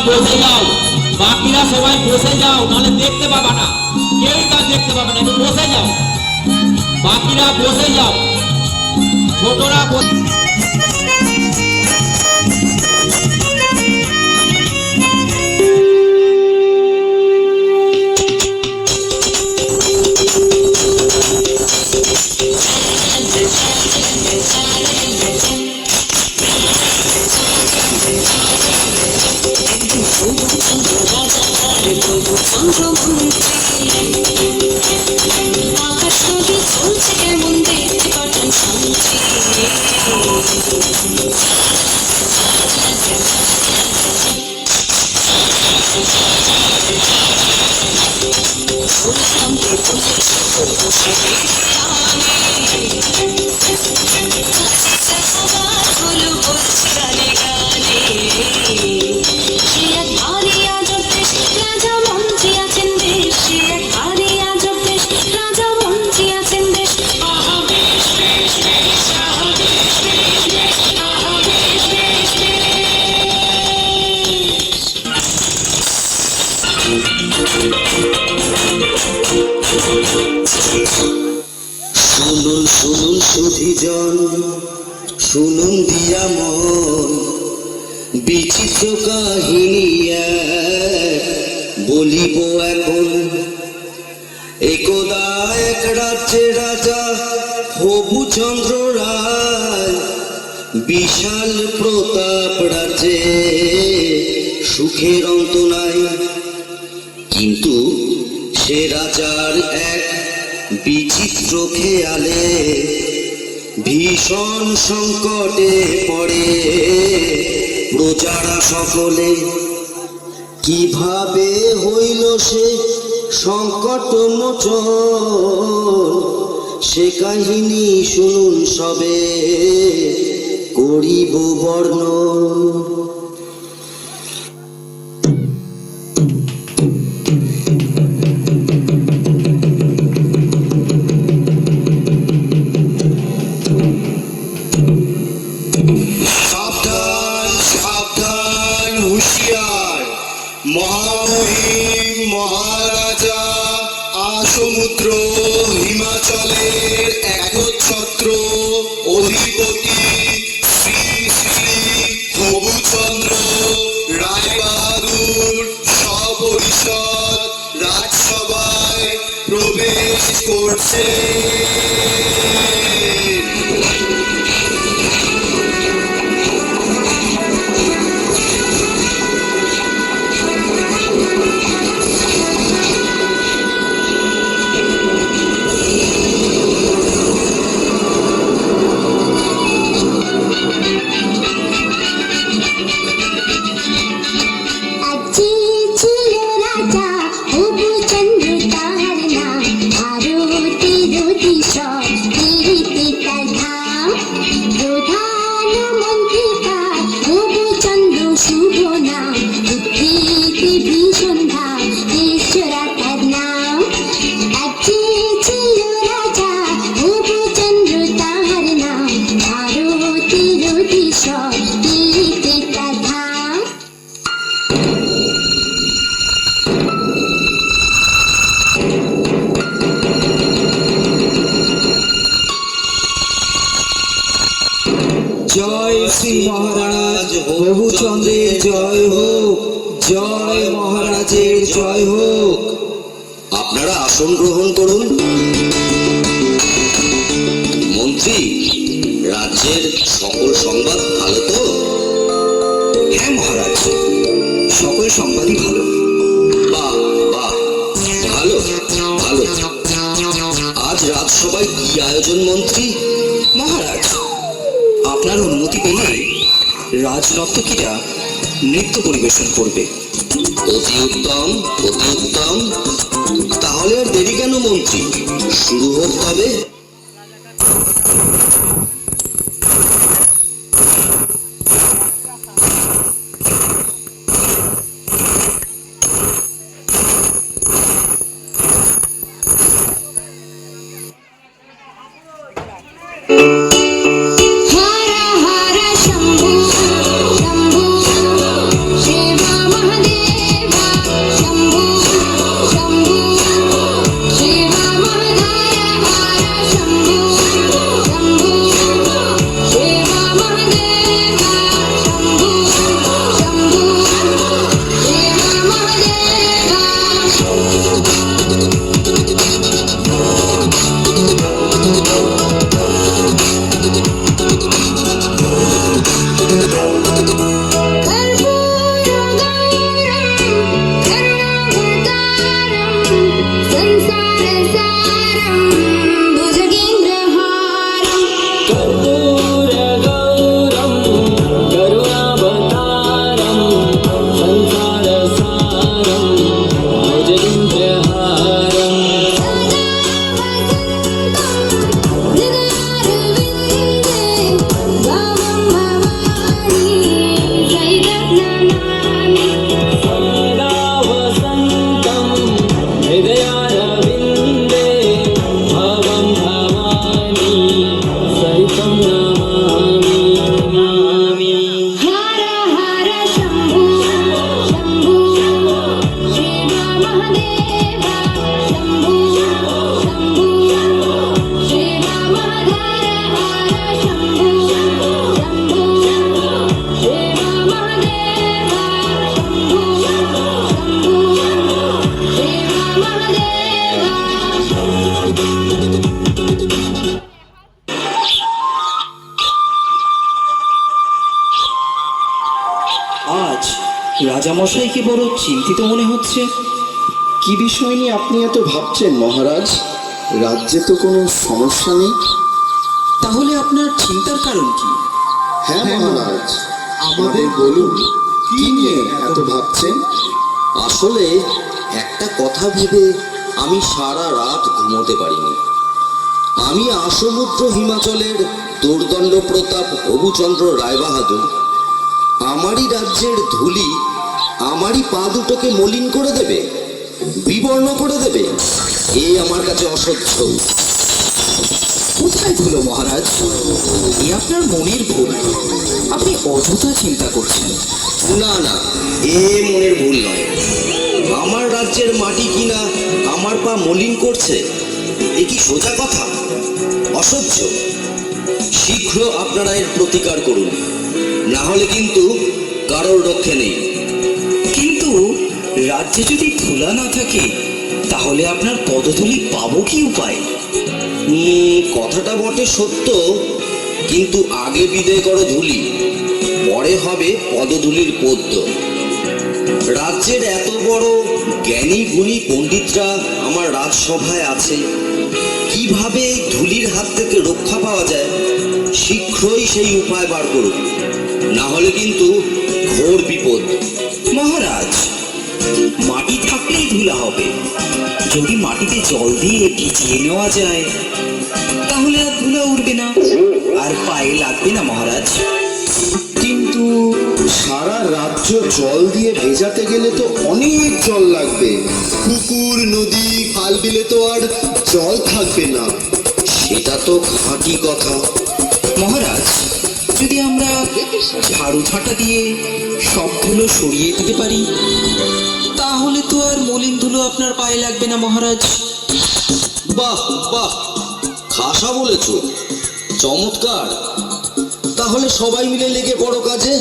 বসে যাও, বাকিরা সবাই বসে যাও, নাহলে দেখতে পাবা না, কেউই তা দেখতে পাবে না। একটু বসে যাও, বাকিরা বসে যাও, ছোটরা শুনুন শুনুন সুধীজন, শুনুন দিয়া মন, বিচিত্র কাহিনী বলিব এখন। একদা এক রাজ্যে রাজা হবুচন্দ্র রায়, বিশাল প্রতাপ রাজ্যে সুখের অন্ত নাই। কিন্তু সে রাজার এক বিচিত্র খেয়ালে ভীষণ সংকটে পড়ে প্রজারা সকলে। কিভাবে হইল সে সংকট মোচন, সে কাহিনী শুনুন সবে করিব বর্ণন। মহামহিম মহারাজা আসমুদ্র হিমাচলের একচ্ছত্র অধিপতি শ্রী শ্রী হবুচন্দ্র রায়বাহাদুর সপরিষদ রাজসভায় প্রবেশ করছে। জয় শ্রী মহারাজ হবুচন্দ্রের জয় হোক, জয় মহারাজের জয় হোক। আপনারা আসন গ্রহণ করুন। মন্ত্রী, রাজ্যের সকল সংবাদ ভালো তো? হ্যাঁ মহারাজ, সকল সংবাদই ভালো। বাহ বাহ, ভালো ভালো। আজ রাজসভায় কি আয়োজন মন্ত্রী? মহারাজ, আপনার অনুমতি পেলে রাজনর্তকীরা নৃত্য পরিবেশন করবে। অতি উত্তম, অতি উত্তম। তাহলে আর দেরি কেন মন্ত্রী, শুরু হোক তবে। हर हर शंभु शंभु शिव महा রাজামশাইকে বড় চিন্তিত মনে হচ্ছে। কি বিষয় নিয়ে আপনি এত ভাবছেন মহারাজ? রাজ্যে তো কোনো সমস্যা নেই। তাহলে আপনার চিন্তার কারণ কি? হ্যাঁ মহারাজ, আমাদের বলুন, কি নিয়ে এত ভাবছেন? আসলে একটা কথা ভেবে আমি সারা রাত ঘুমোতে পারিনি। আমি আসমুদ্র হিমাচলের দুর্দণ্ড প্রতাপ হবুচন্দ্র রায়বাহাদুর। আমারই রাজ্যের ধুলি আমারই পা দুটোকে মলিন করে দেবে, বিবর্ণ করে দেবে, এই আমার কাছে অসহ্য। কোথায় ভুল মহারাজ? এ আপনার মনের ভুল। আপনি অযথা চিন্তা করছেন। না না, এ মনের ভুল নয়। আমার রাজ্যের মাটি কিনা আমার পা মলিন করছে, এ কি সোজা কথা? অসহ্য। শীঘ্র আপনারা এর প্রতিকার করুন, না হলে কিন্তু কারোর রক্ষে নেই। কিন্তু রাজ্যে যদি ধুলা না থাকে তাহলে আপনার পদধূলি পাবো কি উপায়? কথাটা বটে সত্য, কিন্তু আগে বিদায় করো ধুলি, পরে হবে পদধূলির পদ্য। রাজ্যের এত বড় জ্ঞানী গুণী পণ্ডিতরা আমার রাজসভায় আছে, কিভাবে এই ধুলির হাত থেকে রক্ষা পাওয়া যায় শীঘ্রই সেই উপায় বার করুন, না হলে কিন্তু ঘোর বিপদ। মহারাজ, মাটি থাকলেই ধুলা হবে। যদি মাটিতে জল দিয়ে ভিজিয়ে নেওয়া যায় তাহলে আর ধুলা উড়বে না, আর পায়ে লাগবে না মহারাজ। কিন্তু সারা রাজ্য জল দিয়ে ভেজাতে গেলে তো অনেক জল লাগবে। পুকুর, নদী, খাল বিলে তো আর জল থাকবে না। সেটা তো খাঁটি কথা। মহারাজ, যদি আমরা ঝাড়ু ঝাঁটা দিয়ে সব ধুলো সরিয়ে দিতে পারি তাহলে তো আর মলিন ধুলো আপনার পায়ে লাগবে না মহারাজ। বাহ বাহ, খাসা বলেছ, চমৎকার। তাহলে সবাই মিলে লেগে পড়ো কাজে।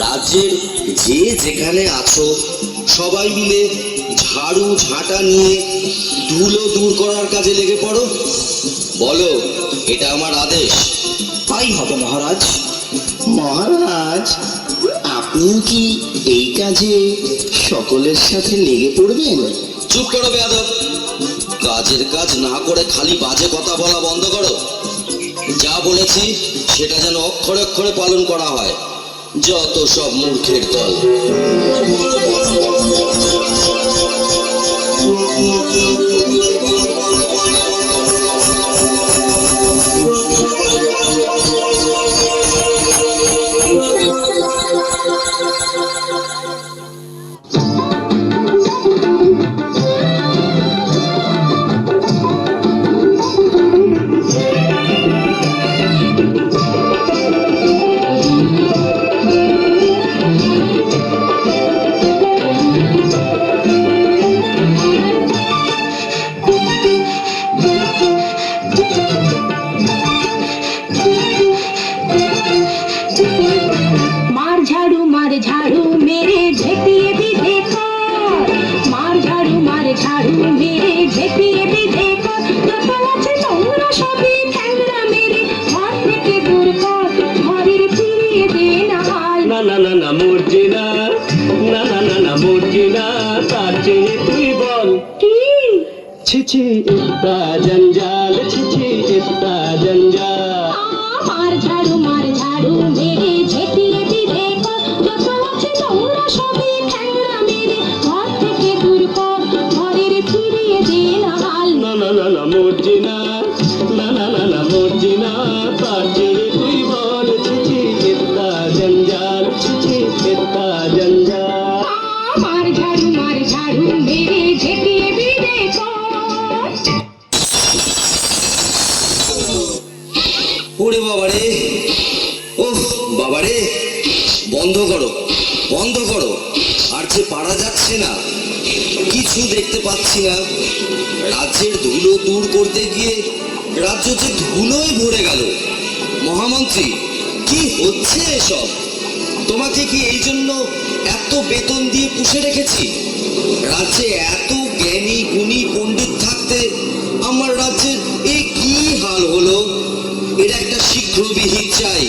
রাজ্যের যে যেখানে আছো সবাই মিলে ঝাড়ু ঝাঁটা নিয়ে ধুলো দূর করার কাজে লেগে পড়ো। বলো, এটা আমার আদেশ। তাই হবে মহারাজ। মহারাজ, আপনি কি এই কাজে সকলের সাথে লেগে পড়বেন? চুপ করো বেয়াদব। কাজের কাজ না করে খালি বাজে কথা বলা বন্ধ করো। যা বলেছি সেটা যেন অক্ষরে অক্ষরে পালন করা হয়। যত সব মূর্খের দল। मार झाड़ू मेरे झेपिए भी देखो, मार झाड़ू मेरे झेपिए भी देखो, যত আছে তোমরা সবই ঠ্যাংরা মেরে ঘর থেকে দূর কর, ঘরের ফিরিয়ে দে না হাল। না না না না মরছি না, না না না না মরছি না, তার চেয়ে তুই বল কি ছিছি ইত্তা জঞ্জাল, ছিছি ইত্তা জঞ্জাল। মার ঝাড়ু মেরে ঝেপিয়ে भी देखो, যত আছে তোমরা সবই ঠ্যাংরা মেরে ঘর থেকে দূর কর, ঘরের ফিরিয়ে দে না হাল। না না না না মরছি না, না না না না মরছি না, তার চেয়ে তুই বল ছিছি ইত্তা জঞ্জাল, ছিছি ইত্তা জঞ্জাল। मार झाड़ू मेरे झेपिए भी देखो। ওরে বাবারে, ওহ বাবারে, বন্ধ করো বন্ধ করো। আর যে পারা যাচ্ছে না, কিছু দেখতে পাচ্ছি না। রাজ্যের ধুলো দূর করতে গিয়ে রাজ্য যে ধুলোয় ভরে গেল। মহামন্ত্রী, কি হচ্ছে এসব? তোমাকে কি এই জন্য এত বেতন দিয়ে পুষে রেখেছি? রাজ্যে এত জ্ঞানী গুণী পণ্ডিত থাকতে আমার রাজ্যের এই কি হাল হলো? এর একটা শীঘ্র বিহিত চাই।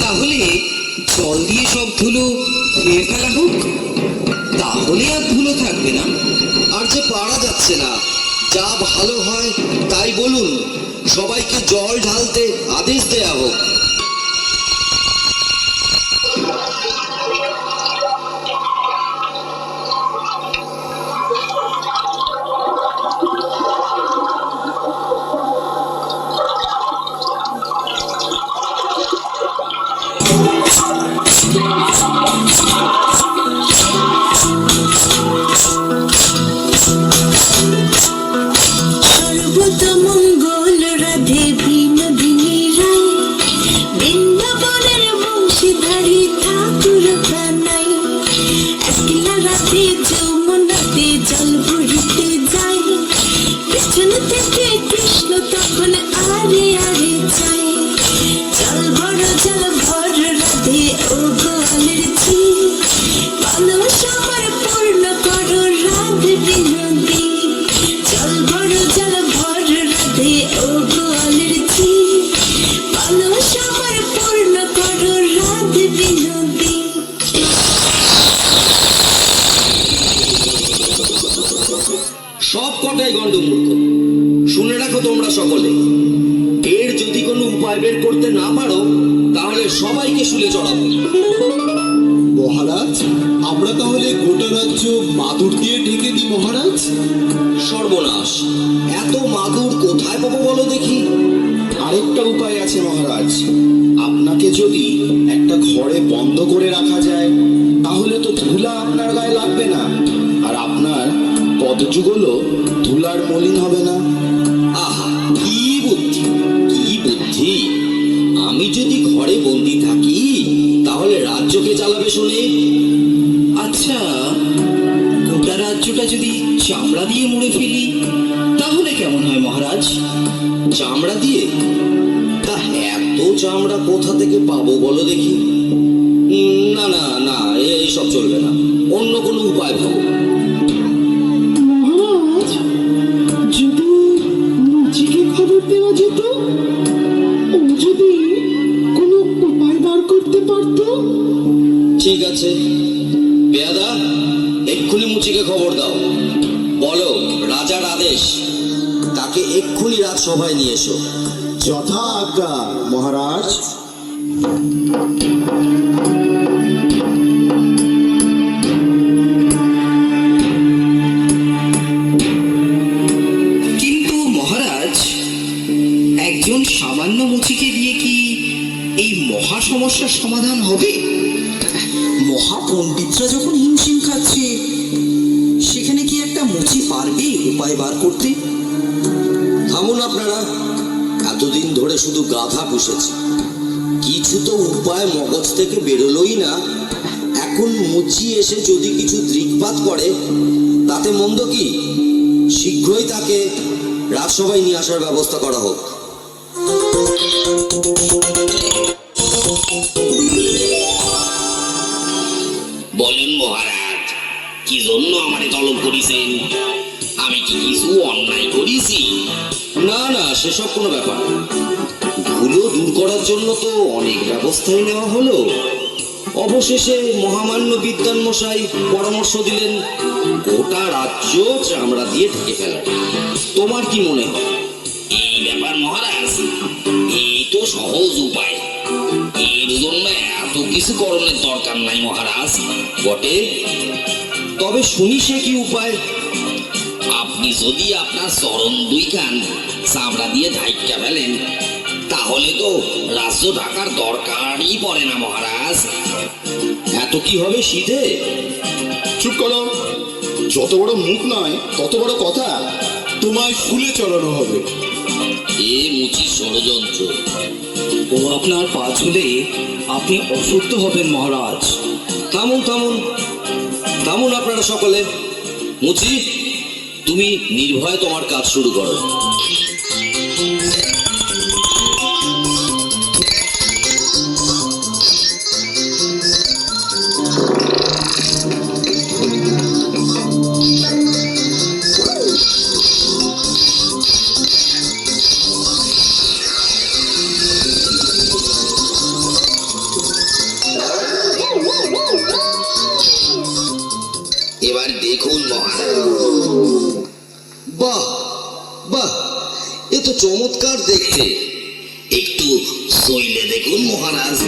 তাহলে জল দিয়ে সব ধুলো ধুয়ে ফেলা হোক, তাহলে আর ধুলো থাকবে না। আর যে পারা যাচ্ছে না, যা ভালো হয় তাই বলুন, সবাইকে জল ঢালতে আদেশ দেয়া হোক। সর্বতমঙ্গল রাধে বিনোদিনী রায়, বৃন্দাবনের বংশীধারী ঠাকুর কানাই, একলা রাধে যমুনাতে জল ভরিতে যায়, পেছন থেকে কৃষ্ণ তখন আরে আরে যায়। জল ভর রাধে ও গোয়ালের ঝি, কলস আমার পূর্ণ করো রাধে বিনোদী। জল ভর রাধে ও গোয়ালের ঝি, কলস আমার পূর্ণ করো রাধে বিনোদী। সব কটাই গণ্ডমূর্খ। শুনে রাখো তোমরা সকলে, এর যদি কোনো উপায় বের করতে না পারো তাহলে সবাইকে শুলে চড়াবো। মহারাজ, আমরা তাহলে গোটা রাজ্য মাদুর দিয়ে ঢেকে দিই মহারাজ। সর্বনাশ, এত মাদুর কোথায় পাবো বলো দেখি? আরেকটা উপায় আছে মহারাজ। আপনাকে যদি একটা ঘরে বন্ধ করে রাখা যায়, তাহলে তো ধুলা আপনার গায়ে লাগবে না, আর আপনার পদযুগলও ধুলার মলিন হবে না। আহা, কি বুদ্ধি, কি বুদ্ধি! আমি যদি ঘরে বন্দি থাকি তাহলে রাজ্যকে চালাবে শুনে। আচ্ছা, গোটা রাজ্যটা যদি চামড়া দিয়ে মুড়ে ফেলি তাহলে কেমন হয় মহারাজ? চামড়া দিয়ে? তা এত চামড়া কোথা থেকে পাবো বলো দেখি? না না না, এইসব চলবে না, অন্য কোনো উপায় ভাবো। মহারাজ, যদি মুচিকে খবর দেওয়া যেত, ও যদি কোনো উপায় বার করতে পারতো। ঠিক আছে, পেয়াদা, এক্ষুনি মুচিকে খবর দাও, বলো রাজার আদেশ, তাকে এক্ষুনি রাজসভায় নিয়ে এসো। যথা আজ্ঞা মহারাজ। কিন্তু মহারাজ, একজন সামান্য মুচিকে দিয়ে কি এই মহা সমস্যার সমাধান হবে? মহাপণ্ডিতরা যখন হিমশিম খাচ্ছে, সেখানে কি একটা মুচি পারবে উপায় বার করতে? থামুন আপনারা, এতদিন ধরে শুধু গাধা পুষেছি, কিছু তো উপায় মগজ থেকে বেরোলোই না। এখন মুচি এসে যদি কিছু দৃকপাত করে তাতে মন্দ কি? শীঘ্রই তাকে রাজসভায় নিয়ে আসার ব্যবস্থা করা হোক। বলেন মহারাজ, কি জন্য আমারে তলব করেছেন? আমি কি কিছু অন্যায় করেছি? না না, সেসব কোনো ব্যাপার না। ধুলো দূর করার জন্য তো অনেক ব্যবস্থাই নেওয়া হলো, অবশেষে মহামান্য বিদ্বান মশাই পরামর্শ দিলেন গোটা রাজ্য চামড়া দিয়ে ঢেকে ফেলার। তোমার কি মনে হয়? এই ব্যাপার মহারাজ, এই তো সহজ উপায়, এর জন্য এত কিছু করণের দরকার নাই মহারাজ। বটে, তবে শুনি সে কি উপায়? আপনি যদি আপনার চরণ দুইখান চামড়া দিয়ে ঢাইকা ফেলেন তাহলে তো রাজ্য ঢাকার দরকারই পড়ে না মহারাজ। এত কি হবে শীতে? চুপ করো, যত বড় মুখ নয় তত বড় কথা। তোমায় শুলে চড়ানো হবে। এ মুচি ষড়যন্ত্র। ও আপনার পা ছুলে আপনি অসুস্থ হবেন মহারাজ। থামুন থামুন থামুন আপনারা সকলে। মুচি, তুমি নির্ভয়ে তোমার কাজ শুরু করো। এবার দেখুন মহারাজ। বাহ বাহ, এ তো চমৎকার দেখতে। একটু শৈলে দেখুন মহারাজ।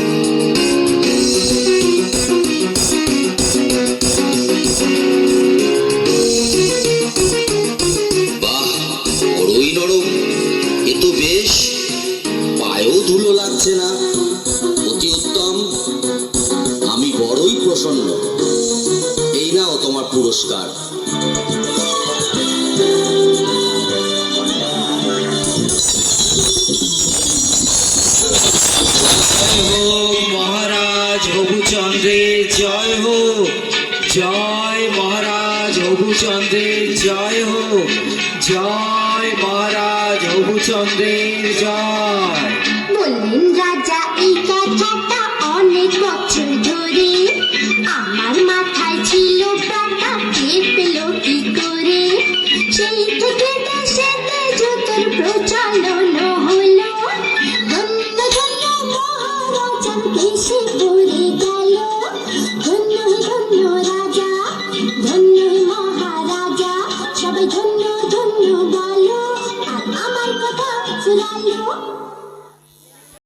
বাহ, বড়ই নরম। এ তো বেশ, পায়েও ধুলো লাগছে না। অতি উত্তম, আমি বড়ই প্রসন্ন। এই নাও তোমার পুরস্কার। মহারাজ হবুচন্দ্রের জয় হোক, জয় মহারাজ হবুচন্দ্রের জয় হোক, জয় মহারাজ হবুচন্দ্রের জয়। বললেন রাজা এই কথাটা অনেক বছর ধরে, আমার মাথায় ছিল টাকা কে পেল কি করে, সেই থেকে দেশেতে জুতোর প্রচলন হলো, ধন্য ধন্য মহারাজার কেশে পড়ে গেল, ধন্য ধন্য রাজা, ধন্য মহারাজা, সবাই ধন্য ধন্য বলো, আর আমার কথা ফুরালো।